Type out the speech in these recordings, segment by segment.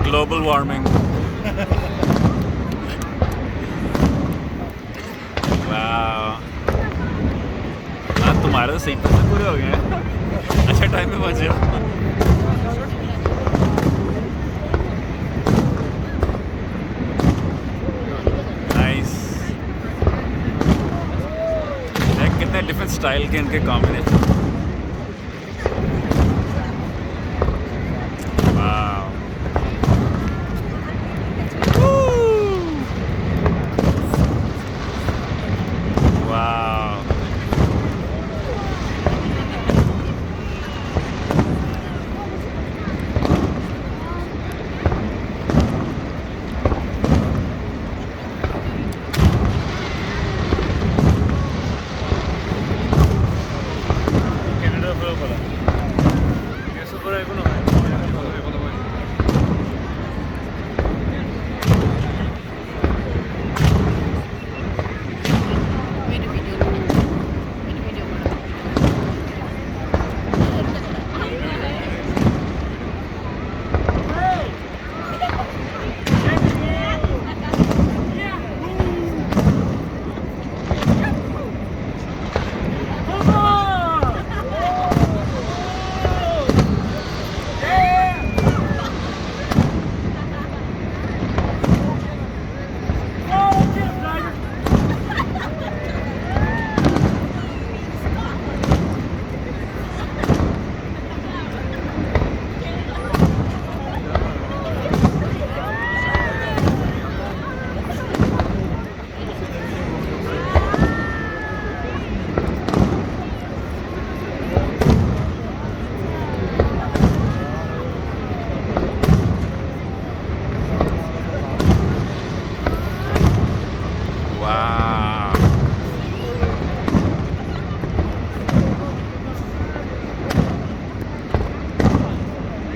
Global warming. वाह, हाँ तुम्हारे तो सही पैसे पूरे हो गए हैं। अच्छा टाइम में पहुंचे हो। नाइस। कितने डिफरेंट स्टाइल के इनके combination.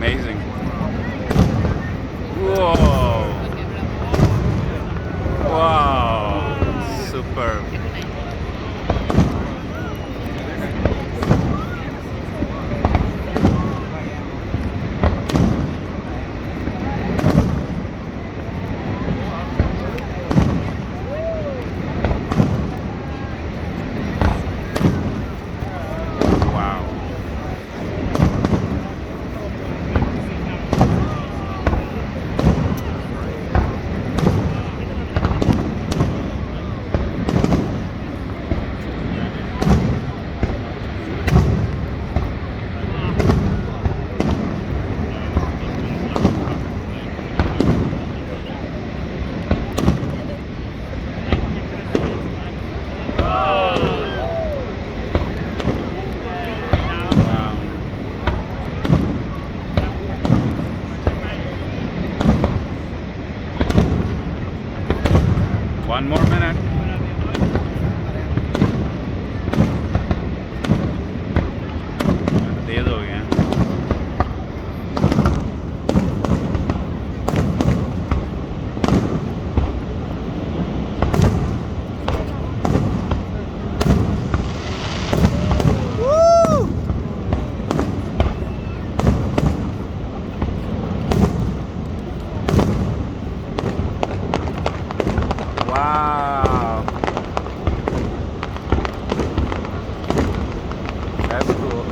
Amazing. Whoa. Wow. Superb. One more minute. तेज हो गए हैं। Wow, that's cool.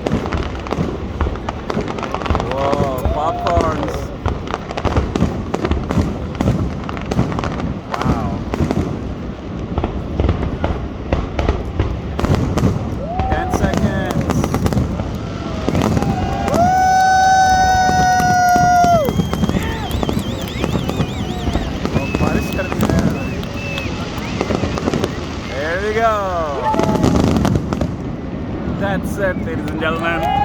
Whoa, popcorns. Wow. 10 seconds. Oh, बारिश कर दी है। There we go. That's it, ladies and gentlemen.